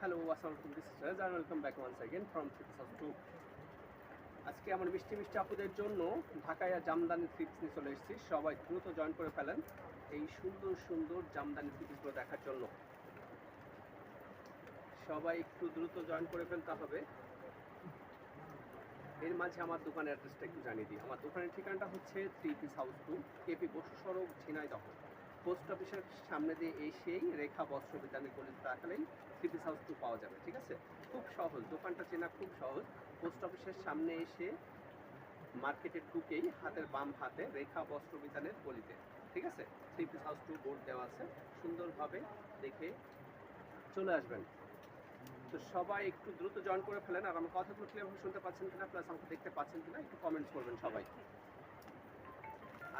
Hello, আসসালামু আলাইকুম, this is Raj and welcome back once again from three piece house two. আজকে আমার মিষ্টি মিষ্টি আপুদের জন্য ঢাকায় জামদানি থ্রি পিস নিয়ে চলে এসেছি। সবাই দ্রুত জয়েন করে ফেলেন এই সুন্দর সুন্দর জামদানি থ্রি পিসগুলো দেখার জন্য। সবাই একটু দ্রুত জয়েন করে ফেলতে হবে। এর মাঝে আমার দোকানের অ্যাড্রেসটা একটু জানিয়ে দিই। আমার দোকানের ঠিকানাটা হচ্ছে three piece house two, KP Basu সড়ক, ঝিনাইদহ। পোস্ট অফিসের সামনে দিয়ে এসেই রেখা বস্ত্র বিতানের গলিতে তাকালেই থ্রি পিস হাউস টু পাওয়া যাবে। ঠিক আছে, খুব সহজ, দোকানটা চেনা খুব সহজ। পোস্ট অফিসের সামনে এসে মার্কেটে ঢুকেই হাতের বাম হাতে রেখা বস্ত্র বিতানের গলিতে, ঠিক আছে, three piece house two board দেওয়া আছে। সুন্দরভাবে দেখে চলে আসবেন। তো সবাই একটু দ্রুত জয়েন করে ফেলেন। আর আমার কথাগুলো ক্লিয়ারভাবে শুনতে পাচ্ছেন কিনা, প্লাস আমাকে দেখতে পাচ্ছেন কিনা একটু কমেন্টস করবেন সবাই।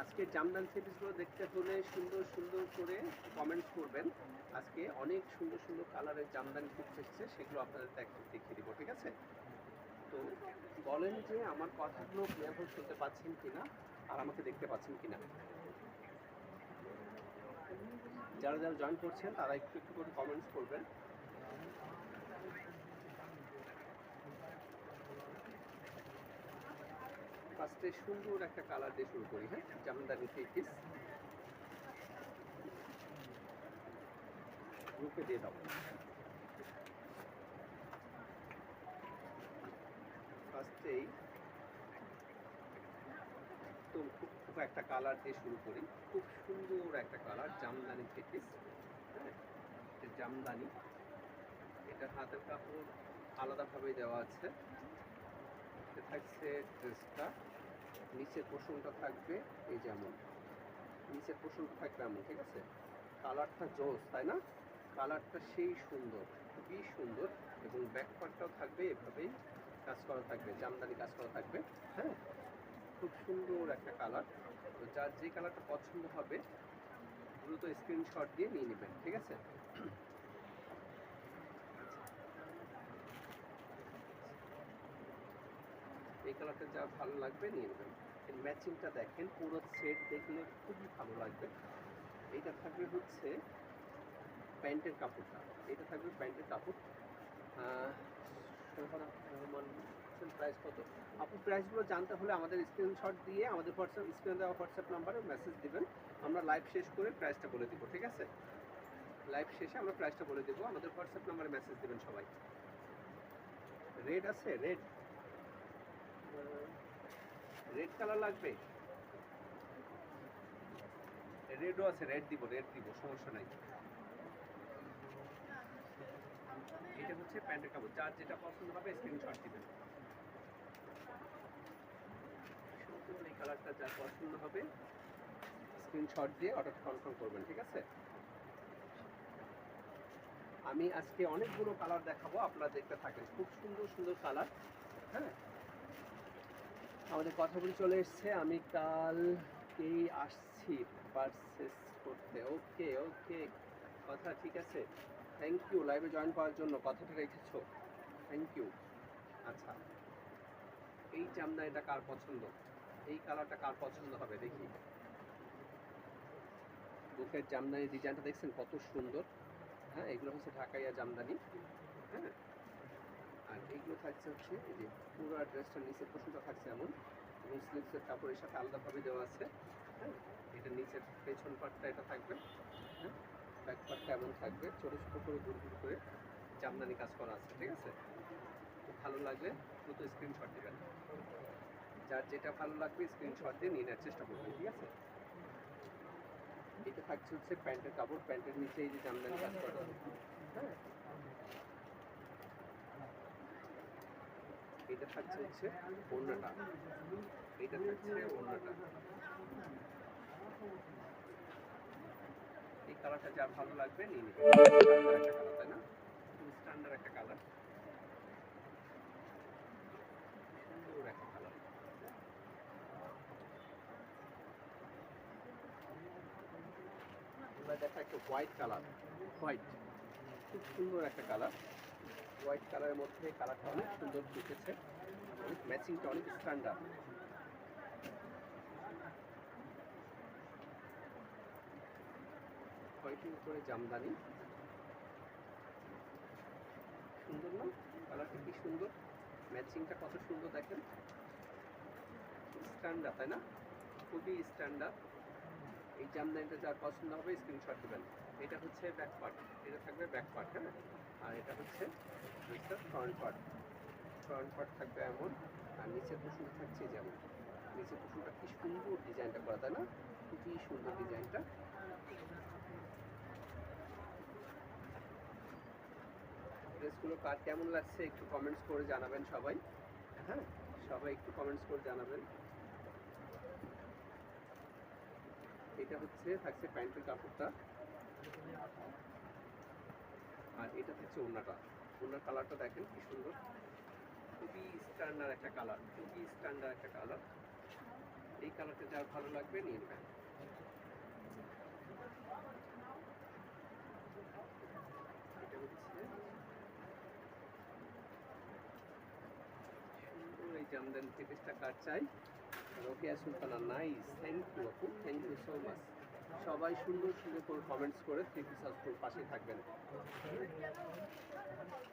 আজকে জামদানি থ্রি পিসগুলো দেখতে হলে সুন্দর সুন্দর করে কমেন্টস করবেন। আজকে অনেক সুন্দর সুন্দর কালারের জামদানি থ্রি পিস এসেছে, সেগুলো আপনাদের দেখিয়ে দিব। ঠিক আছে, তো বলেন যে আমার কথাগুলো ক্লিয়ারভাবে শুনতে পাচ্ছেন কিনা আর আমাকে দেখতে পাচ্ছেন কিনা। যারা যারা জয়েন করছেন তারা একটু একটু করে কমেন্টস করবেন। ফার্স্টে সুন্দর একটা কালার দিয়ে শুরু করি। হ্যাঁ, জামদানি থ্রি পিস গ্রুপে দিয়ে দাও। ফার্স্টেই তো খুব একটা কালার দিয়ে শুরু করি। খুব সুন্দর একটা কালার, জামদানি থ্রি পিস। হ্যাঁ, জামদানি, এটা হাতের কাপড় আলাদাভাবে দেওয়া আছে। থাকছে ড্রেসটা, নিচের পোর্শনটা থাকবে এই যেমন, নিচের পোর্শনটা থাকবে এমন। ঠিক আছে, কালারটা জোস, তাই না? কালারটা সেই সুন্দর, খুবই সুন্দর। এবং ব্যাক পার্টটাও থাকবে এভাবেই কাজ করা থাকবে, জামদানি কাজ করা থাকবে। হ্যাঁ, খুব সুন্দর একটা কালার। তো যার যে কালারটা পছন্দ হবে দ্রুত স্ক্রিনশট দিয়ে নিয়ে নেবেন। ঠিক আছে, এই কালারটা যা ভালো লাগবে নিয়ে নেবেন। এর ম্যাচিংটা দেখেন, পুরো সেট দেখলে খুবই ভালো লাগবে। এইটা থাকবে হচ্ছে প্যান্টের কাপড়টা, এটা থাকবে প্যান্টের কাপড়। প্রাইস কত আপু? প্রাইসগুলো জানতে হলে আমাদের স্ক্রিনশট দিয়ে আমাদের হোয়াটসঅ্যাপ স্ক্রিনে দেওয়া হোয়াটসঅ্যাপ নাম্বারে মেসেজ দিবেন। আমরা লাইভ শেষ করে প্রাইসটা বলে দিব। ঠিক আছে, লাইভ শেষে আমরা প্রাইসটা বলে দেবো। আমাদের হোয়াটসঅ্যাপ নাম্বারে মেসেজ দিবেন সবাই। রেড আছে, রেড রেড কালার লাগবে, রেডও আছে, রেড দিব, সমস্যা নাই। এটা হচ্ছে প্যান্টের কাপড়, যার যেটা পছন্দ হবে স্ক্রিনশট দিবেন। এই কালারটা যার পছন্দ হবে স্ক্রিনশট দিয়ে অর্ডার কনফার্ম করবেন। ঠিক আছে, আমি আজকে অনেকগুলো কালার দেখাবো, আপনারা দেখতে থাকেন। খুব সুন্দর সুন্দর কালার। হ্যাঁ, আমাদের কথাগুলি চলে এসছে, আমি কালকেই আসছি পারচেস করতে। ওকে ওকে, কথা ঠিক আছে, থ্যাংক ইউ লাইভে জয়েন করার জন্য, কথাটা রেখেছো, থ্যাংক ইউ। আচ্ছা, এই জামদানিটা কার পছন্দ, এই কালারটা কার পছন্দ হবে দেখি। বুকের জামদানি ডিজাইনটা দেখছেন কত সুন্দর। হ্যাঁ, এগুলো হচ্ছে ঢাকাইয়া জামদানি। হ্যাঁ, আর এইগুলো থাকছে হচ্ছে এই যে পুরো ড্রেসটার নিচের পোর্শনটা থাকছে এমন, এবং স্লিভসের কাপড়ের সাথে আলাদাভাবে দেওয়া আছে। হ্যাঁ, এটা নিচের পেছন পার্টটা এটা থাকবে। হ্যাঁ, ব্যাক পার্টটা এমন থাকবে, ছোটো ছোটো করে গুড় গুড় করে জামদানি কাজ করা আছে। ঠিক আছে, খুব ভালো লাগলে দ্রুত স্ক্রিনশট দেবেন। যার যেটা ভালো লাগবে স্ক্রিনশট দিয়ে নিয়ে নেওয়ার চেষ্টা করবেন। ঠিক আছে, এটা থাকছে হচ্ছে প্যান্টের কাপড়, প্যান্টের নিচে এই যে জামদানি কাজ করা। হ্যাঁ, এটা থাকছে হচ্ছে ওড়নাটা, এটা থাকছে ওড়নাটা। এই কালারটা যার ভালো লাগবে নিয়ে নেবেন। একটা কালার, তাই না? খুব স্ট্যান্ডার্ড একটা কালার, সুন্দর একটা কালার। এবার দেখা একটা হোয়াইট কালার, হোয়াইট, খুব সুন্দর একটা কালার। হোয়াইট কালারের মধ্যে কালারটা অনেক সুন্দর ফুটেছে, অনেক ম্যাচিংটা অনেক স্ট্যান্ডার্ড। হোয়াইটের উপরে জামদানি, কালারটা কি সুন্দর, ম্যাচিংটা কত সুন্দর দেখেন, স্ট্যান্ডার্ড তাই না, খুবই স্ট্যান্ডার্ড। এই জামদানিটা যার পছন্দ হবে স্ক্রিনশট দেবেন। এটা হচ্ছে ব্যাক পার্ট, এটা থাকবে ব্যাক পার্ট, হ্যাঁ, আর এটা হচ্ছে ফ্রন্ট পার্ট। ফ্রন্ট পার্ট থাকবে এমন, আর নিচের পোর্শনটা থাকছে যেমন। নিচের পোর্শনটা কি সুন্দর ডিজাইনটা করা তাই না, খুবই সুন্দর ডিজাইনটা। ড্রেসগুলো কার কেমন লাগছে একটু কমেন্টস করে জানাবেন সবাই, হ্যাঁ, সবাই একটু কমেন্টস করে জানাবেন। এটা হচ্ছে থাকছে প্যান্টের কাপড়টা, আর এটা থাকছে ওড়নাটা। ওড়নার কালারটা দেখেন কি সুন্দর, খুবই স্ট্যান্ডার্ড একটা কালার, খুবই স্ট্যান্ডার্ড একটা কালার। এই কালারটা যার ভালো লাগবে নিয়ে নেবেন। এটা হচ্ছে সুন্দর এই জামদানি থ্রি পিসটা কার চাই? Rokeya Sultana, nice, thank you আপু, থ্যাংক ইউ সো মাচ। সবাই সুন্দর সুন্দর করে কমেন্টস করে থ্রি পিস হাউসফুল পাশে থাকবেন।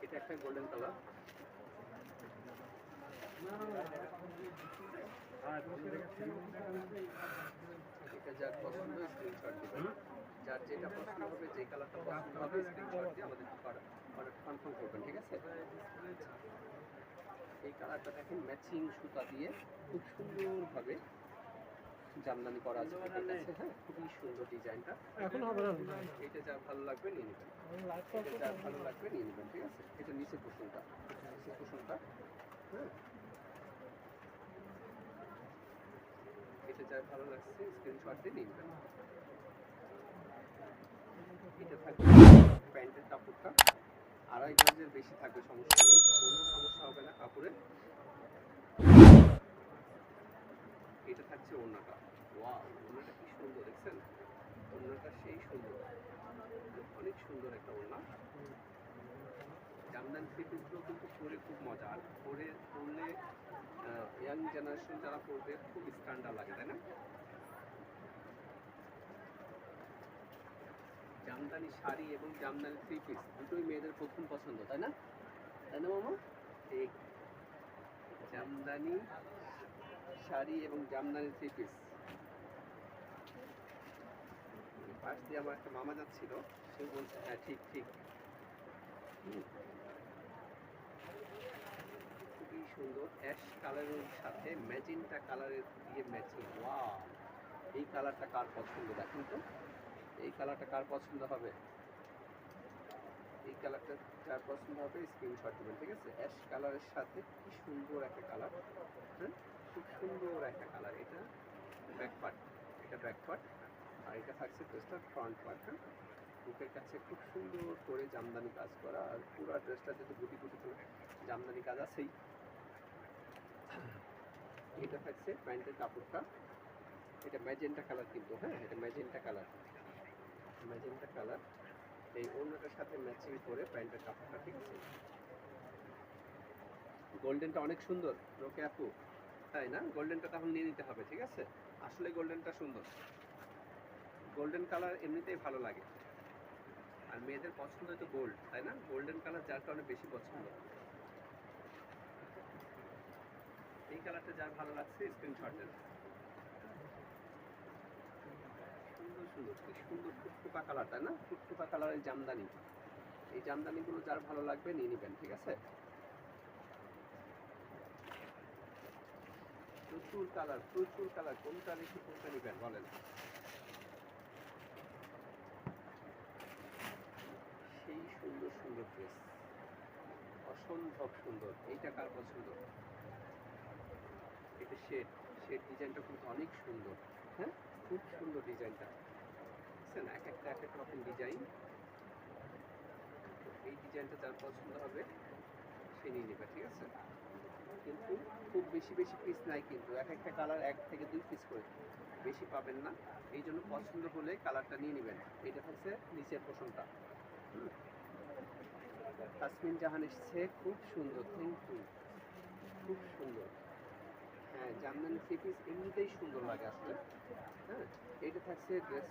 এটা একটা গোল্ডেন কালার, এটা যার পছন্দ স্ক্রিনশট দিবেন। যার যেটা পছন্দ হবে, যে কালারটা পছন্দ হবে স্ক্রিনশট দিয়ে আমাদের অর্ডার কনফার্ম করবেন, ঠিক আছে? এই কালারটা দেখেন ম্যাচিং সুতা দিয়ে খুব সুন্দরভাবে জামদানি করা আছে, ঠিক আছে? হ্যাঁ, খুবই সুন্দর ডিজাইনটা। এখন হবে না, এটা যার ভালো লাগবে নিয়ে নেবেন, এটা যার ভালো লাগবে নিয়ে নেবেন, ঠিক আছে? এটা নিচের পোর্শনটা, নিচের পোর্শনটা, হ্যাঁ, এটা যার ভালো লাগছে স্ক্রিনশট দিয়ে নিয়ে নেবেন। এটা থাকবে প্যান্টের কাপড়টা, 2.5 গজের বেশি থাকবে, সমস্যা নেই, কোনো সমস্যা হবে না কাপড়ে। এটা থাকছে ওড়নাটা, ওয়াও, ওড়নাটা কি সুন্দর দেখছেন, ওড়নাটা সেই সুন্দর, অনেক সুন্দর একটা ওড়না। জামদানি থ্রি পিসগুলো কিন্তু পরে খুব মজা, আর পরলে ইয়াং জেনারেশন যারা পরবে খুব স্ট্যান্ডার্ড লাগে, তাই না? জামদানি শাড়ি এবং জামদানি থ্রি পিস দুটোই মেয়েদের প্রথম পছন্দ, তাই না? তাই না মামা? ঠিক, জামদানি শাড়ি এবং জামদানি থ্রি পিস। পাশ দিয়ে আমার একটা মামা যাচ্ছিল, সে বলছে হ্যাঁ ঠিক ঠিক। খুবই সুন্দর অ্যাশ কালারের সাথে ম্যাজেন্টা কালারের দিয়ে ম্যাচিং, ওয়াও, এই কালারটা কার পছন্দ দেখেন তো, এই কালারটা কার পছন্দ হবে? এই কালারটা যার পছন্দ হবে স্ক্রিনশট দেবেন, ঠিক আছে? অ্যাশ কালারের সাথে কি সুন্দর একটা কালার, হ্যাঁ, খুব সুন্দর একটা কালার। এটা ব্যাক পার্ট, এটা ব্যাক পার্ট, আর এটা থাকছে ড্রেসটার ফ্রন্ট পার্ট, হ্যাঁ, বুকের কাছে খুব সুন্দর করে জামদানি কাজ করা, আর পুরো ড্রেসটা যেহেতু গুটি গুটি করে জামদানি কাজ আছেই। এটা থাকছে প্যান্টের কাপড়টা, এটা ম্যাজেন্টা কালার কিন্তু, হ্যাঁ, এটা ম্যাজেন্টা কালার, ম্যাজেন্টা কালার। এই ওড়নাটার সাথে ম্যাচিং করে প্যান্টের কাপড়টা, ঠিক আছে? গোল্ডেনটা অনেক সুন্দর রোকে আপু, তাই না? গোল্ডেনটা তখন নিয়ে নিতে হবে, ঠিক আছে? আসলে গোল্ডেনটা সুন্দর, গোল্ডেন কালার এমনিতেই ভালো লাগে, আর মেয়েদের পছন্দ তো গোল্ড, তাই না? গোল্ডেন কালার যার কারণে বেশি পছন্দ। এই কালারটা যার ভালো লাগছে স্ক্রিনশট দেন। সুন্দর সুন্দর, কি সুন্দর টুকটুকা কালার, তাই না? টুকটুকা কালারের জামদানি, এই জামদানিগুলো যার ভালো লাগবে নিয়ে নেবেন, ঠিক আছে? প্রচুর কালার, প্রচুর কালার, কোনটা রেখে কোনটা নেবেন বলেন? সেই সুন্দর সুন্দর ড্রেস, অসম্ভব সুন্দর। এইটা কার পছন্দ? এটা শেড, শেড ডিজাইনটা কিন্তু অনেক সুন্দর, হ্যাঁ, খুব সুন্দর ডিজাইনটা, বুঝছেন? এক একটা এক এক রকম ডিজাইন। এই ডিজাইনটা যার পছন্দ হবে সে নিয়ে নেবে, ঠিক আছে? কিন্তু খুব বেশি বেশি পিস নাই কিন্তু, এক একটা কালার 1 থেকে 2 পিস করে, বেশি পাবেন না। এই জন্য পছন্দ হলে কালারটা নিয়ে নেবেন। এটা হচ্ছে নিচের পোর্শনটা। তাসমিন জাহান এসছে, খুব সুন্দর, থ্যাংক ইউ, খুব সুন্দর। হ্যাঁ, জামদানি থ্রি পিস এমনিতেই সুন্দর লাগে আসলে, হ্যাঁ। এটা থাকছে ড্রেস,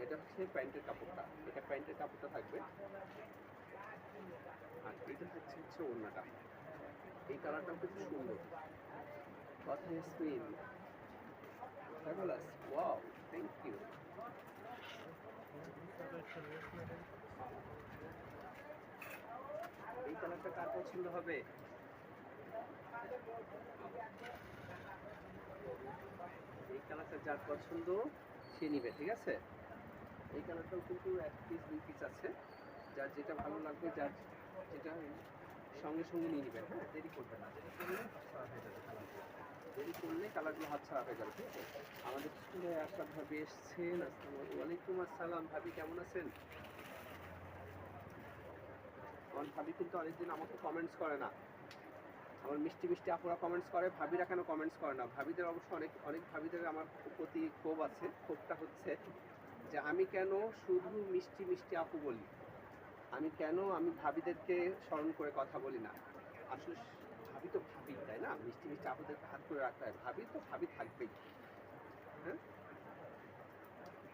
এটা হচ্ছে প্যান্টের কাপড়টা, এটা প্যান্টের কাপড়টা থাকবে, আর এটা হচ্ছে ওড়নাটা, এই কালারটাও খুব সুন্দর। What has been fabulous. Wow, thank you. এই কালারটা কার পছন্দ হবে? এই কালারটা যার পছন্দ সে নিবে, ঠিক আছে? এই কালারটাও কিন্তু 1 পিস 2 পিস আছে, যার যেটা ভালো লাগবে, যার যেটা সঙ্গে সঙ্গে নিয়ে নেবেন। হ্যাঁ, দেরি করবেন না, দেরি করলে হাতছাড়া হয়ে যাবে কালারগুলো। দেরি করলে কালারগুলো হাতছাড়া হয়ে যাবে, ঠিক আছে? আমাদের স্কুলে আশরাফ ভাবি এসছেন। ওয়ালাইকুম আসসালাম ভাবি, কেমন আছেন? আমার ভাবি কিন্তু অনেকদিন আমাকে কমেন্টস করে না। আমার মিষ্টি মিষ্টি আপুরা কমেন্টস করে, ভাবিরা কেন কমেন্টস করে না? ভাবিদের অবশ্য অনেক অনেক ভাবিদের আমার প্রতি ক্ষোভ আছে। ক্ষোভটা হচ্ছে যে আমি কেন শুধু মিষ্টি মিষ্টি আপু বলি, আমি ভাবিদেরকে স্মরণ করে কথা বলি না। আসলে ভাবি তো ভাবি, তাই না? মিষ্টি মিষ্টি আপুদেরকে হাত করে রাখতে হয়, ভাবি তো ভাবি থাকবেই। হ্যাঁ,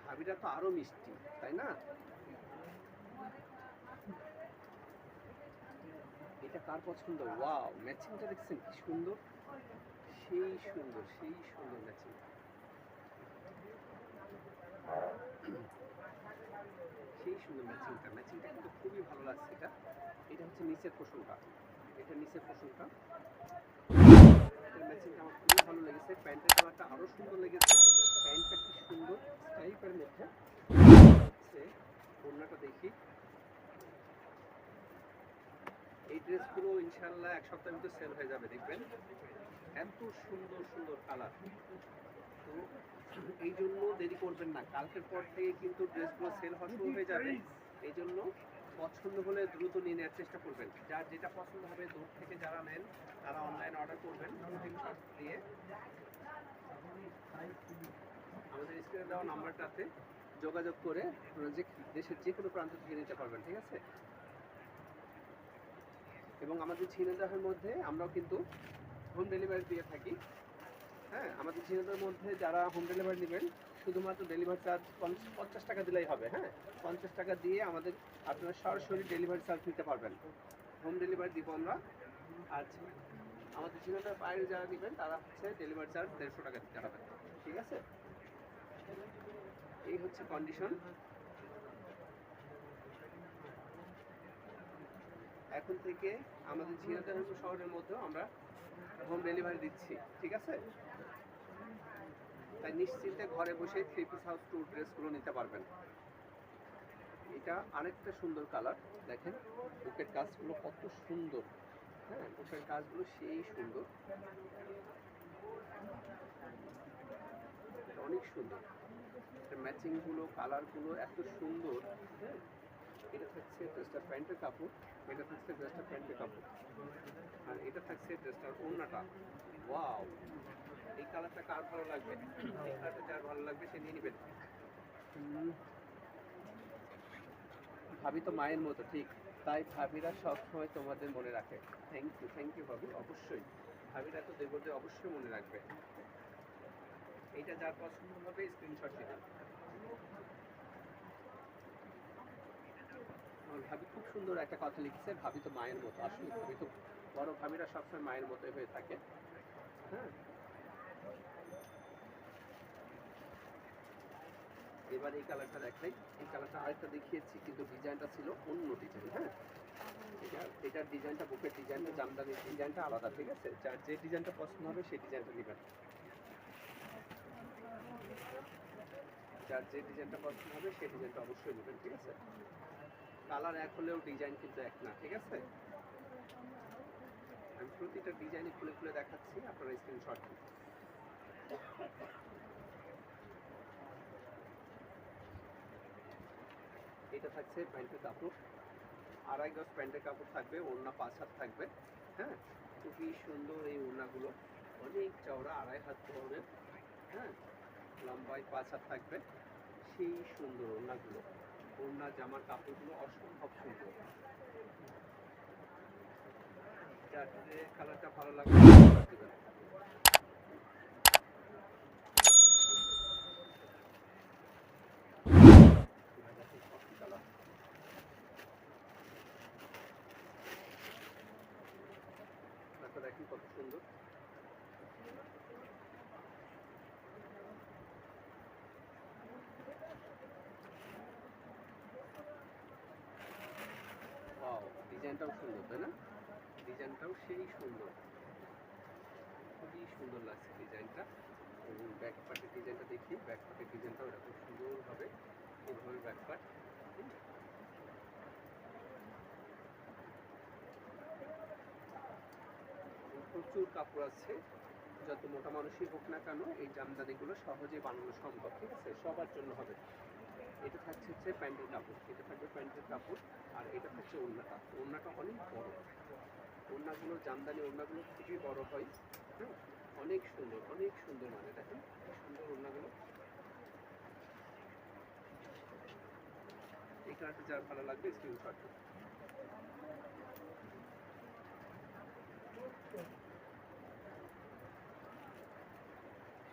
ভাবিরা তো আরো মিষ্টি, তাই না? এটা কার পছন্দ? ওয়াও, ম্যাচিংটা দেখছেন কি সুন্দর, সেই সুন্দর, সেই সুন্দর ম্যাচিং। সেই সুন্দর ম্যাচিংটা, ম্যাচিংটা কিন্তু খুবই ভালো লাগছে। এটা হচ্ছে নিচের পোষণটা, এটা নিচের পোষণটা, এটার ম্যাচিংটা আমার খুবই ভালো লেগেছে। প্যান্টের কালারটা আরো সুন্দর লেগেছে। প্যান্টটা কি সুন্দর স্টাইপের মধ্যে হচ্ছে। ওড়নাটা দেখি, এই ড্রেসগুলো ইনশাল্লাহ 1 সপ্তাহের ভিতরে সেল হয়ে যাবে, দেখবেন। এত সুন্দর সুন্দর কালার। তো এই জন্য দেরি করবেন না, কালকের পর থেকে কিন্তু ড্রেসগুলো সেল হওয়া শুরু হয়ে যাবে। এই জন্য পছন্দ হলে দ্রুত নিয়ে নেওয়ার চেষ্টা করবেন। যার যেটা পছন্দ হবে, দূর থেকে যারা নেন তারা অনলাইন অর্ডার করবেন স্ক্রিনশট দিয়ে আমাদের স্ক্রিনে দেওয়া নাম্বারটাতে যোগাযোগ করে যে দেশের যে কোনো প্রান্ত থেকে নিতে পারবেন, ঠিক আছে? এবং আমাদের ঝিনাইদহের মধ্যে আমরাও কিন্তু হোম ডেলিভারি দিয়ে থাকি। হ্যাঁ, আমাদের ঝিনাইদহের মধ্যে যারা হোম ডেলিভারি নেবেন, শুধুমাত্র ডেলিভারি চার্জ 50 টাকা দিলেই হবে। হ্যাঁ, 50 টাকা দিয়ে আপনারা সরাসরি ডেলিভারি চার্জ নিতে পারবেন। হোম ডেলিভারি দিব আমরা। আর আমাদের ঝিনাইদহের বাইরে যারা নেবেন তারা হচ্ছে ডেলিভারি চার্জ 150 টাকা দিতে হবে, ঠিক আছে? এই হচ্ছে কন্ডিশন। এখন থেকে আমাদের ঝিনাইদহ শহরের মধ্যেও আমরা হোম ডেলিভারি দিচ্ছি, ঠিক আছে? তাই নিশ্চিন্তে ঘরে বসে 3 পিস হাউস টু ড্রেসগুলো নিতে পারবেন। এটা আরেকটা সুন্দর কালার, দেখেন বুকের কাজগুলো কত সুন্দর। হ্যাঁ, বুকের কাজগুলো সেই সুন্দর, অনেক সুন্দর। ম্যাচিংগুলো, কালারগুলো এত সুন্দর। হ্যাঁ, এটা থাকছে ড্রেসটার প্যান্টের কাপড়, এটা থাকছে ড্রেসটার প্যান্টের কাপড়, আর এটা থাকছে ড্রেসটার ওড়নাটা। ওয়াও, এই কালারটা কার ভালো লাগবে? এই কালারটা যার ভালো লাগবে সে নিয়ে নেবেন। ভাবি তো মায়ের মতো, ঠিক তাই ভাবিরা সবসময় তোমাদের মনে রাখে। থ্যাংক ইউ ভাবি, অবশ্যই ভাবিরা তো দেবদের অবশ্যই মনে রাখবে। এইটা যার পছন্দ হবে স্ক্রিনশট দিবেন। ভাবি খুব সুন্দর একটা কথা লিখছে, ভাবি তো মায়ের মতো। আসলে ভাবি তো, বড় ভাবিরা সবসময় মায়ের মতোই হয়ে থাকে। হ্যাঁ, এবার এই কালারটা দেখাই। এই কালারটা আরেকটা দেখিয়েছি, কিন্তু ডিজাইনটা ছিল অন্য ডিজাইন। হ্যাঁ, এটার ডিজাইনটা, বুকের ডিজাইনটা, জামদানির ডিজাইনটা আলাদা, ঠিক আছে? যার যে ডিজাইনটা পছন্দ হবে সেই ডিজাইনটা নেবেন। যার যে ডিজাইনটা পছন্দ হবে সেই ডিজাইনটা অবশ্যই নেবেন, ঠিক আছে? কালার এক হলেও ডিজাইন কিন্তু এক না, ঠিক আছে? আমি প্রতিটা ডিজাইনে খুলে খুলে দেখাচ্ছি, আপনারা স্ক্রিনশট দিন। এটা থাকছে প্যান্টের কাপড়, 2.5 গজ প্যান্টের কাপড় থাকবে, ওড়না 5 হাত থাকবে। হ্যাঁ, খুবই সুন্দর এই ওড়নাগুলো, অনেক চওড়া, 2.5 হাত হবে। হ্যাঁ, লম্বায় 5 হাত থাকবে। সেই সুন্দর ওড়নাগুলো, ওড়না জামার কাপড়গুলো অসম্ভব সুন্দর। যার যে কালারটা ভালো লাগবে দেবেন। তারপর দেখেন কত সুন্দর। ওয়াও, ডিজাইনটাও সুন্দর তাই না? ডিজাইনটাও সেই সুন্দর, খুবই সুন্দর লাগছে ডিজাইনটা। এবং ব্যাক পার্টের ডিজাইনটা দেখি, ব্যাক পার্টের ডিজাইনটাও এরকম সুন্দর হবে, এইভাবে ব্যাক পার্ট। প্রচুর কাপড় আছে, যত মোটা মানুষই হোক না কেন এই জামদানিগুলো সহজেই বানানো সম্ভব, ঠিক আছে? সবার জন্য হবে। এটা থাকছে হচ্ছে প্যান্টের কাপড়, এটা থাকবে প্যান্টের কাপড়, আর এটা থাকছে ওড়নাটা। ওড়নাটা অনেক বড়, ওড়নাগুলো জামদানি ওড়নাগুলো খুবই বড় হয়, হ্যাঁ, অনেক সুন্দর, অনেক সুন্দর। মানে দেখেন কি সুন্দর ওড়নাগুলো। এই কালারটা যার ভালো লাগবে স্ক্রিনশট দিন।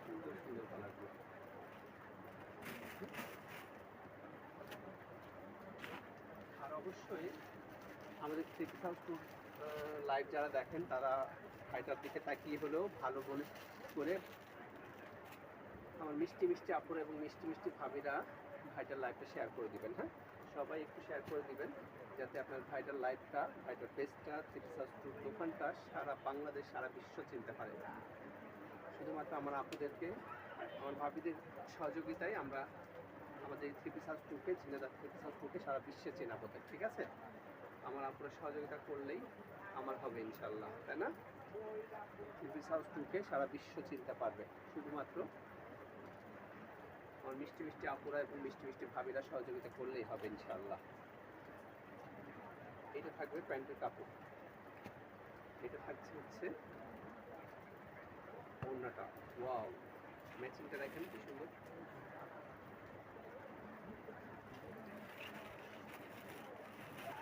সুন্দর সুন্দর কালারগুলো। আর অবশ্যই আমাদের থ্রি হাউস লাইভ যারা দেখেন তারা ভাইটার দিকে তাকিয়ে হলেও ভালো বলে করে আমার মিষ্টি মিষ্টি আপুর এবং মিষ্টি মিষ্টি ভাবিরা ভাইটার লাইভটা শেয়ার করে দিবেন। হ্যাঁ, সবাই একটু শেয়ার করে দিবেন যাতে আপনার ভাইটার লাইভটা, ভাইটার পেজটা, থ্রি হাউস দোকানটা সারা বাংলাদেশ, সারা বিশ্ব চিনতে পারে। শুধুমাত্র আমার আপুদেরকে, আমার ভাবিদের সহযোগিতায় আমরা আমাদের থ্রি পিস হাউস টুকে ঝিনাইদহ থ্রি পিস হাউস টুকে সারা বিশ্বে চেনাবো, ঠিক আছে? আমার আপুরা সহযোগিতা করলেই আমার হবে ইনশাল্লাহ, তাই না? থ্রি পিস হাউস টুকে সারা বিশ্ব চিনতে পারবে শুধুমাত্র আমার মিষ্টি মিষ্টি আপুরা এবং মিষ্টি মিষ্টি ভাবিরা সহযোগিতা করলেই হবে ইনশাল্লাহ। এটা থাকবে প্যান্টের কাপড়, এটা থাকছে হচ্ছে ওড়নাটা। ওয়াও, ম্যাচিংটা দেখেন কি সুন্দর।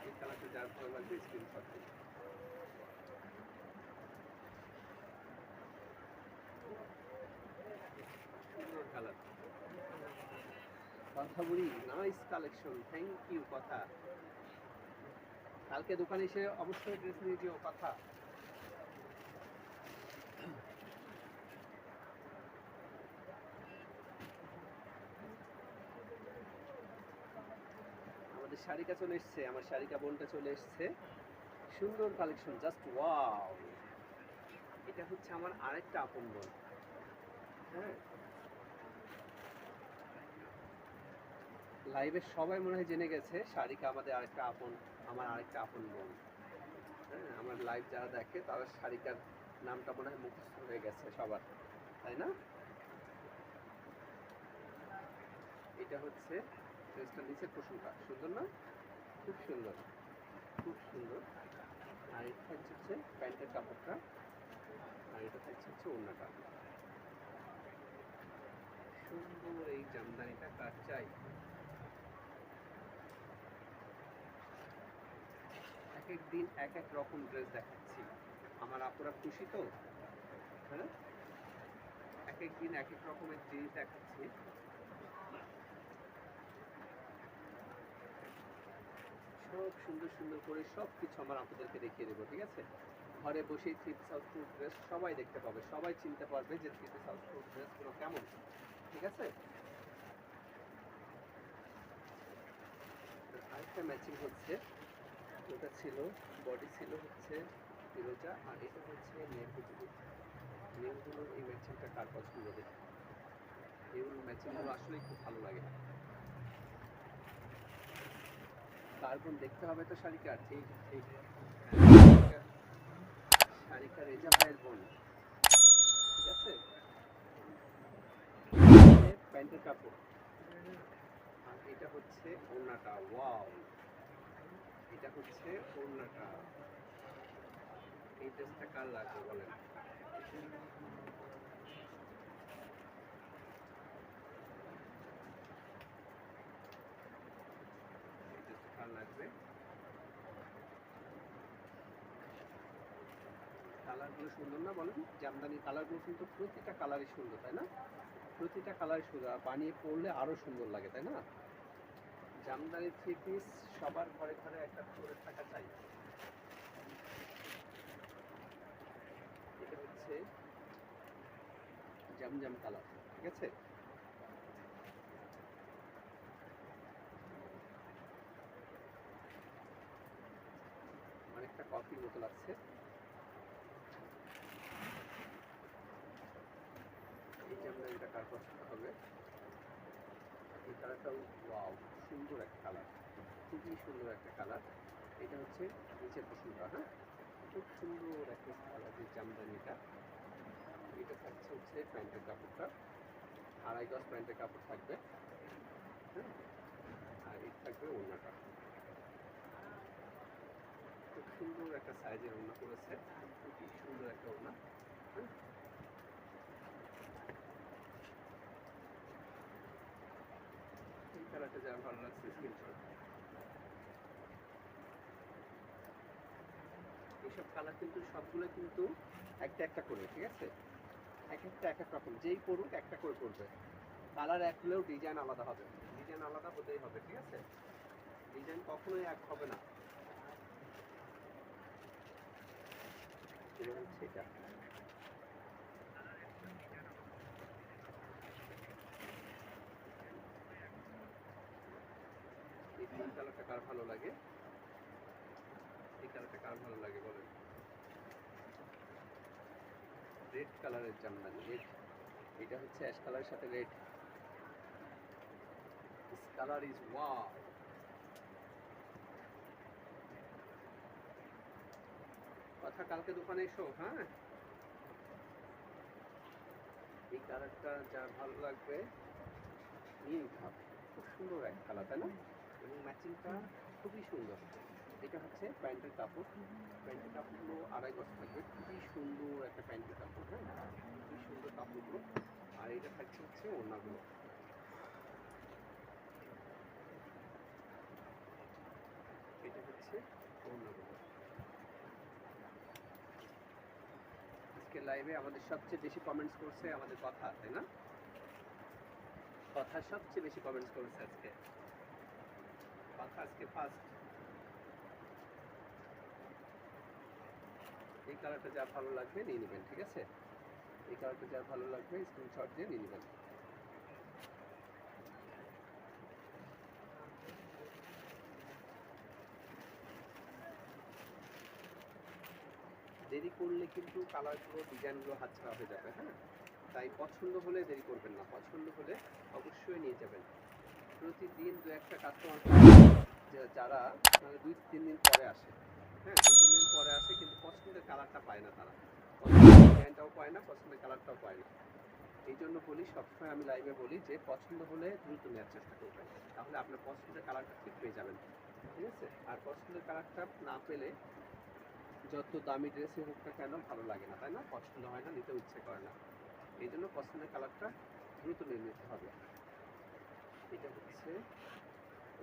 এই কালারটা যার ভালো লাগবে স্ক্রিনশট দিন। সুন্দর কালার। কথা বলি, নাইস কালেকশন, থ্যাংক ইউ। কথা কালকে দোকানে এসে অবশ্যই ড্রেস নিয়ে যেও। কথা আমাদের শাড়িকা চলে এসছে, আমার শাড়িকা বোনটা চলে এসছে। সুন্দর কালেকশন, জাস্ট ওয়াও। এটা হচ্ছে আমার আরেকটা আপন বোন। হ্যাঁ, লাইভে সবাই মনে হয় জেনে গেছে শারিকা আমাদের আরেকটা আপন, আমার আরেকটা আপন বোন। হ্যাঁ, আমার লাইভ যারা দেখে তারা শারিকার নামটা মনে হয় মুখস্থ হয়ে গেছে সবার, তাই না? এটা হচ্ছে ড্রেসটার নিচের পোশনটা, সুন্দর না? খুব সুন্দর, খুব সুন্দর। আর এটা থাকছে হচ্ছে প্যান্টের কাপড়টা, আর এটা থাকছে হচ্ছে ওড়নাটা। সুন্দর এই জামদানিটা কার চাই? এক এক দিন এক এক রকম ড্রেস দেখাচ্ছি, আমার আপুরা খুশি তো? হ্যাঁ, এক এক দিন এক এক রকমের জিনিস দেখাচ্ছি। সব সুন্দর সুন্দর করে সব কিছু আমার আপুদেরকে দেখিয়ে দেবো, ঠিক আছে? ঘরে বসেই three piece house two dress সবাই দেখতে পাবে, সবাই চিনতে পারবে যে থ্রি পিস হাউস টু ড্রেসগুলো কেমন, ঠিক আছে? আরেকটা ম্যাচিং হচ্ছে, ওটা ছিল বডি ছিল হচ্ছে ফিরোজা, আর এটা হচ্ছে নেভি। নেভগুলোর এই ম্যাচিংটা কার পছন্দ দেখি? এগুলো ম্যাচিংগুলো আসলেই খুব ভালো লাগে। কার বোন দেখতে হবে তো শারিকা, ঠিক ঠিক। শারিকা রেজা ভাইয়ের বোন, ঠিক আছে? প্যান্টের কাপড়, আর এটা হচ্ছে ওড়নাটা। ওয়াও, এটা হচ্ছে ওড়নাটা। এই ড্রেসটা কার লাগবে বলেন? এই ড্রেসটা কার লাগবে? কালারগুলো সুন্দর না বলেন? জামদানি কালারগুলো কিন্তু প্রতিটা কালারই সুন্দর, তাই না? প্রতিটা কালারই সুন্দর, আর বানিয়ে পরলে আরো সুন্দর লাগে, তাই না? জামদানি থ্রি পিস সবার ঘরে ঘরে একটা করে থাকা চাই। জাম কালার, ঠিক আছে? অনেকটা কফির মতো লাগছে। এই জামদানিটা কার পছন্দ হবে? এই কালারটাও ওয়াও, সুন্দর একটা কালার, খুবই সুন্দর একটা কালার। এটা হচ্ছে নিচের পোর্শনটা, হ্যাঁ, খুব সুন্দর একটা কালারের জামদানিটা। এটা থাকছে হচ্ছে প্যান্টের কাপড়টা, 2.5 গজ প্যান্টের কাপড় থাকবে, হ্যাঁ, আর এই থাকবে ওড়নাটা। খুব সুন্দর একটা সাইজের ওড়না করেছে, খুবই সুন্দর একটা ওড়না, হ্যাঁ। এই কালারটা যার ভালো লাগছে স্ক্রিনশট। এইসব কালার কিন্তু সবগুলো কিন্তু একটা একটা করে, ঠিক আছে? এক একটা এক এক রকম, যেই পড়ুক একটা করে পড়বে। কালার এক হলেও ডিজাইন আলাদা হবে, ডিজাইন আলাদা হতেই হবে, ঠিক আছে? ডিজাইন কখনোই এক হবে না। এটা হচ্ছে এটা, এই কালারটা কার ভালো লাগে? এই কালারটা কার ভালো লাগে বলেন? রেড কালারের জামদানি, রেড। এটা হচ্ছে অ্যাশ কালারের সাথে red. This colour is wow. কথা, কালকে দোকানে এসো, হ্যাঁ। এই কালারটা যার ভালো লাগবে নিয়ে নিতে হবে। খুব সুন্দর এক কালার, তাই না? এবং ম্যাচিংটা খুবই সুন্দর। এটা হচ্ছে প্যান্টের কাপড়, প্যান্টের কাপড়গুলো 2.5 গজ থাকবে, খুবই সুন্দর একটা প্যান্টের কাপড়, হ্যাঁ, খুবই সুন্দর কাপড়গুলো। আর এটা থাকছে হচ্ছে ওড়নাগুলো, এটা হচ্ছে ওড়নাগুলো। আজকে লাইভে আমাদের সবচেয়ে বেশি কমেন্টস করছে আমাদের কথা, তাই না? কথা সবচেয়ে বেশি কমেন্টস করেছে আজকে, কথা আজকে ফার্স্ট। এই কালারটা যা ভালো লাগবে নিয়ে নেবেন, ঠিক আছে? এই কালারটা যা ভালো লাগবে স্ক্রিনশট দিয়ে নিয়ে নেবেন। দেরি করলে কিন্তু কালারগুলো ডিজাইনগুলো হাতছাড়া হয়ে যাবে, হ্যাঁ। তাই পছন্দ হলে দেরি করবেন না, পছন্দ হলে অবশ্যই নিয়ে যাবেন। প্রতিদিন 2-1টা কাস্টমার যারা মানে 2-3 দিন পরে আসে, হ্যাঁ, 2-3 দিন পরে আসে কিন্তু পছন্দের কালারটা পায় না, তারা পছন্দের ডিজাইনটাও পায় না, পছন্দের কালারটাও পায় না। এই জন্য বলি, সবসময় আমি লাইভে বলি যে পছন্দ হলে দ্রুত নেওয়ার চেষ্টা করবেন, তাহলে আপনার পছন্দের কালারটা ঠিক পেয়ে যাবেন, ঠিক আছে? আর পছন্দের কালারটা না পেলে যত দামি ড্রেসই হোক না কেন ভালো লাগে না, তাই না? পছন্দ হয় না, নিতেও ইচ্ছে করে না। এই জন্য পছন্দের কালারটা দ্রুত নিয়ে নিতে হবে। এটা হচ্ছে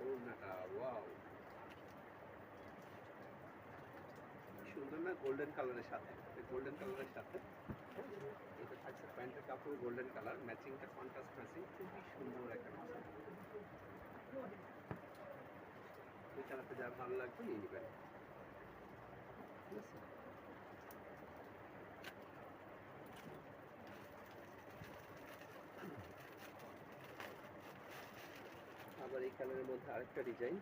ওড়নাটা, ওয়াও, সুন্দর না? গোল্ডেন কালারের সাথে, গোল্ডেন কালারের সাথে, এটা থাকছে প্যান্টের কাপড় গোল্ডেন কালার, ম্যাচিংটা কন্ট্রাস্ট ম্যাচিং, খুবই সুন্দর একটা ম্যাচিং। এই কালারটা যার ভালো লাগবে নিয়ে নেবেন, ঠিক আছে? আবার এই কালারের মধ্যে আরেকটা ডিজাইন,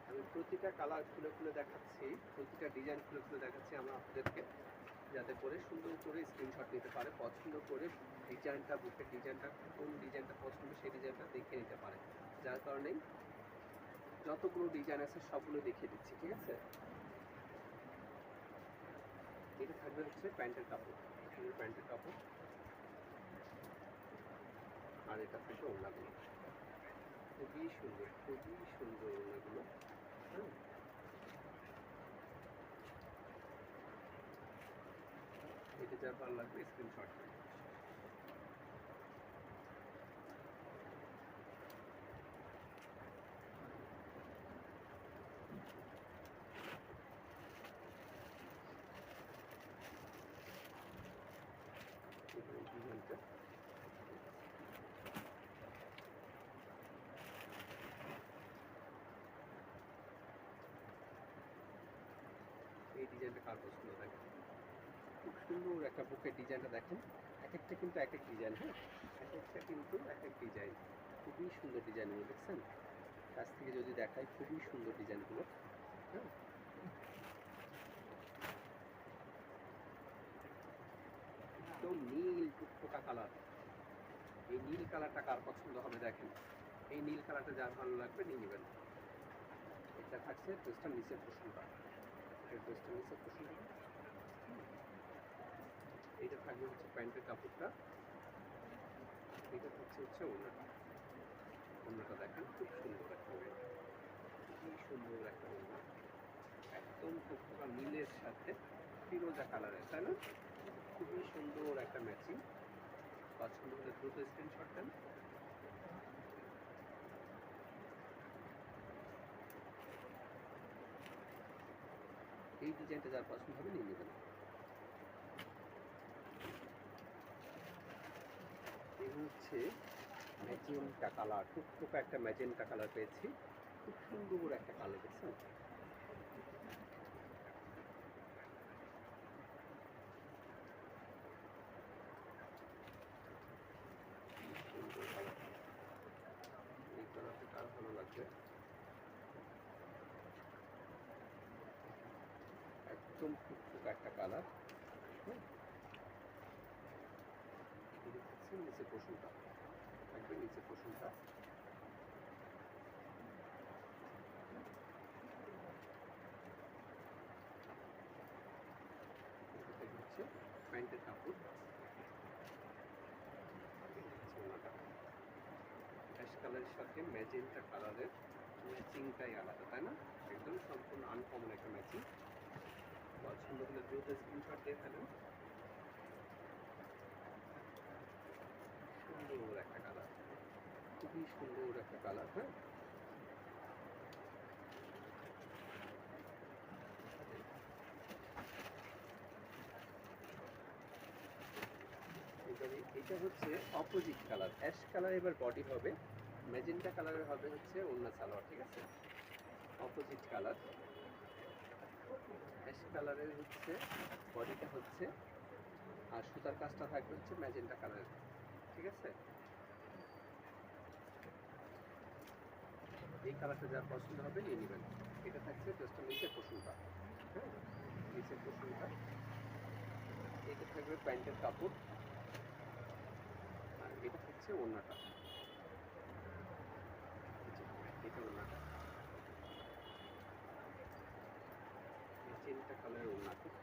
আমি প্রতিটা কালার খুলে খুলে দেখাচ্ছি, প্রতিটা ডিজাইন খুলে খুলে দেখাচ্ছি আমরা আপনাদেরকে, যাতে করে সুন্দর করে স্ক্রিনশট নিতে পারে, পছন্দ করে ডিজাইনটা, বুকের ডিজাইনটা, কোন ডিজাইনটা পছন্দ সেই ডিজাইনটা দেখে নিতে পারে। যার কারণেই যতগুলো ডিজাইন আছে সবগুলো দেখিয়ে দিচ্ছি, ঠিক আছে? এটা থাকবে হচ্ছে প্যান্টের কাপড়, প্যান্টের কাপড়, আর এটা থাকবে ওড়নাগুলো, খুবই সুন্দর, খুবই সুন্দর ওড়নাগুলো, হ্যাঁ। এটা যা ভালো লাগবে স্ক্রিনশট। ডিজাইনটা ডিজাইনটা কার পছন্দ দেখেন, খুব সুন্দর একটা বুকের ডিজাইনটা দেখেন, এক একটা কিন্তু এক এক ডিজাইন, হ্যাঁ এক একটা কিন্তু এক এক ডিজাইন, খুবই সুন্দর ডিজাইনগুলো দেখছেন, কাছ থেকে যদি দেখাই খুবই সুন্দর ডিজাইনগুলো, হ্যাঁ একদম নীল টুকটুকা কালার। এই নীল কালারটা কার পছন্দ হবে দেখেন, এই নীল কালারটা যার ভালো লাগবে নিয়ে নেবেন। এটা থাকছে ড্রেসটার নিচের পোর্শনটা, ড্রেসটার নিচের পোর্শনটা, এইটা থাকবে হচ্ছে প্যান্টের কাপড়টা, এটা থাকছে হচ্ছে ওড়নাটা। ওড়নাটা দেখেন খুব সুন্দর একটা ওড়না, খুবই সুন্দর একটা ওড়না, একদম টুকটুকা নীলের সাথে ফিরোজা কালারের, তাই না? খুবই সুন্দর একটা ম্যাচিং। পছন্দ হলে দ্রুত স্ক্রিনশট দেন। এই ডিজাইনটা যার পছন্দ হবে নিয়ে নেবেন। এই হচ্ছে ম্যাজেন্টা কালার, টুকটুকা একটা ম্যাজেন্টা কালার পেয়েছি, খুব সুন্দর একটা কালার দেখছেন। সুন্দর কালার, এই কালারটা কার ভালো লাগবে, একদম টুকটুকা একটা কালার। নিচে পোর্শনটা থাকবে, নিচে পোর্শনটা হচ্ছে প্যান্টের কাপড়, অ্যাশ কালারের সাথে ম্যাজেন্টা কালারের ম্যাচিংটাই আলাদা, তাই না? একদম সম্পূর্ণ আনকমন একটা ম্যাচিং। পছন্দ হলে দ্রুত স্ক্রিনশট দিয়ে ফেলেন। সুন্দর একটা কালার, খুবই সুন্দর একটা কালার, হ্যাঁ এটা হচ্ছে অপোজিট কালার, অ্যাশ কালার এবার বডি হবে, ম্যাজেন্টা কালারের হবে হচ্ছে ওড়না সালোয়ার, ঠিক আছে? অপোজিট কালার, অ্যাশ কালারের হচ্ছে বডিটা হচ্ছে, আর সুতার কাজটা থাকবে হচ্ছে ম্যাজেন্টা কালারের, ঠিক আছে? এই কালারটা যার পছন্দ হবে নিয়ে নেবেন। এটা থাকছে জাস্ট নিচের পোর্শনটা, হ্যাঁ নিচের পোর্শনটা, এটা থাকবে প্যান্টের কাপড়, আর এটা হচ্ছে ওড়নাটা, এটা ওড়নাটা, তিনটা কালারের ওড়না, খুব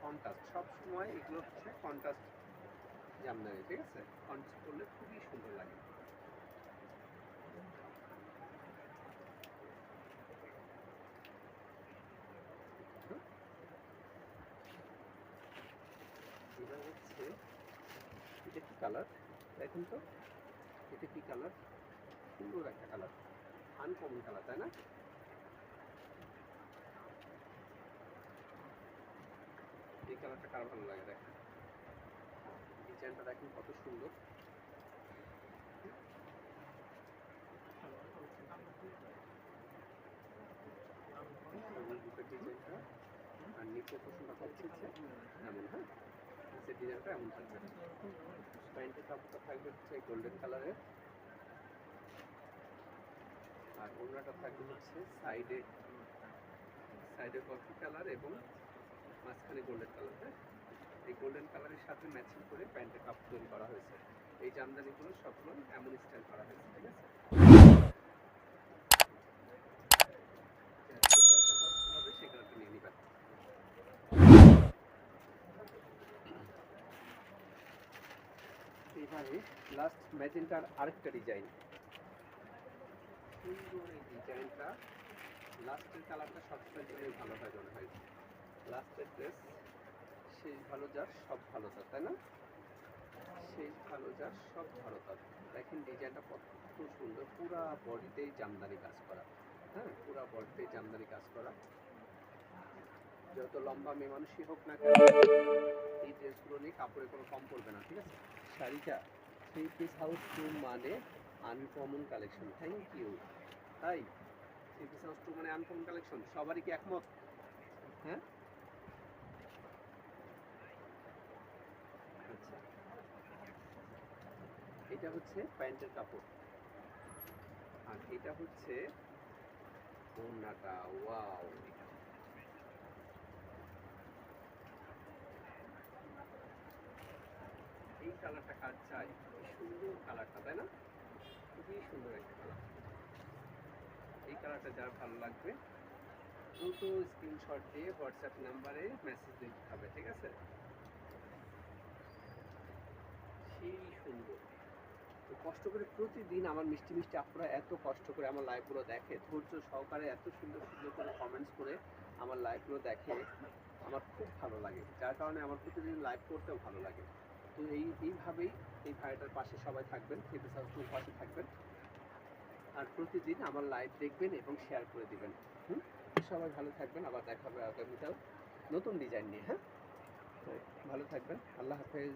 কন্ট্রাস্ট, সবসময় এগুলো হচ্ছে কন্ট্রাস্ট জামদানি, ঠিক আছে? কন্ট্রাস্ট করলে খুবই সুন্দর লাগে। এবার হচ্ছে এটা কি কালার দেখুন তো, এটা কি কালার, সুন্দর একটা কালার, আনকমন কালার, তাই না? এই কালারটা কার ভালো লাগে দেখেন, ডিজাইনটা দেখেন কত সুন্দর, ডিজাইনটা, আর নিচের পোর্শনটা হচ্ছে এমন, হ্যাঁ নিচের ডিজাইনটা এমন থাকবে, প্যান্টের কাপড়টা থাকবে হচ্ছে গোল্ডেন কালারের, আর ওড়নাটা থাকবে হচ্ছে সাইডে কফি কালার এবং মাঝখানে গোল্ডেন কালার, হ্যাঁ এই গোল্ডেন কালারের সাথে ম্যাচিং করে প্যান্টের কাপড় তৈরি করা হয়েছে। এই জামদানিগুলো সবগুলো এমন স্টাইল করা হয়েছে, ঠিক আছে? হবে সে কালারটা নিয়ে নিবেন। এইভাবে লাস্ট ম্যাজেন্টার আরেকটা ডিজাইন, সুন্দর এই ডিজাইনটা, লাস্টের কালারটা সবসময় জন্য ভালো হয় মনে হয়, লাস্টের ড্রেস শেষ ভালো যার সব ভালো তার, তাই না? শেষ ভালো যার সব ভালো তার। দেখেন ডিজাইনটা কত সুন্দর, পুরা বডিতেই জামদানি কাজ করা, হ্যাঁ পুরা বডিতেই জামদানি কাজ করা, যত লম্বা মেয়ে মানুষই হোক না কেন এই ড্রেসগুলো নিয়ে কাপড়ে কোনো কম পড়বে না, ঠিক আছে? শাড়িটা 3 পিস হাউস টু মানে আনকমন কালেকশন, থ্যাংক ইউ। তাই 3 পিস হাউস টু মানে আনকমন কালেকশন, সবারই কি একমত? হ্যাঁ এটা হচ্ছে প্যান্টের কাপড়, আর এটা হচ্ছে ওড়নাটা। ওয়াও, এই কালারটা কার চাই? কি সুন্দর কালারটা, তাই না? খুবই সুন্দর একটা কালার। এই কালারটা যার ভালো লাগবে দ্রুত স্ক্রিনশট দিয়ে হোয়াটসঅ্যাপ নাম্বারে মেসেজ দিতে হবে, ঠিক আছে? সেই সুন্দর। তো কষ্ট করে প্রতিদিন আমার মিষ্টি মিষ্টি আপুরা এত কষ্ট করে আমার লাইভগুলো দেখে, ধৈর্য সহকারে এত সুন্দর সুন্দর করে কমেন্টস করে আমার লাইভগুলো দেখে, আমার খুব ভালো লাগে, যার কারণে আমার প্রতিদিন লাইভ করতেও ভালো লাগে। তো এইভাবেই এই ভাইটার পাশে সবাই থাকবেন, থ্রি হাউসফুল পাশে থাকবেন, আর প্রতিদিন আমার লাইভ দেখবেন এবং শেয়ার করে দিবেন। হুম, সবাই ভালো থাকবেন, আবার দেখা হবে আগামীকাল নতুন ডিজাইন নিয়ে। হ্যাঁ, তো ভালো থাকবেন, আল্লাহ হাফেজ।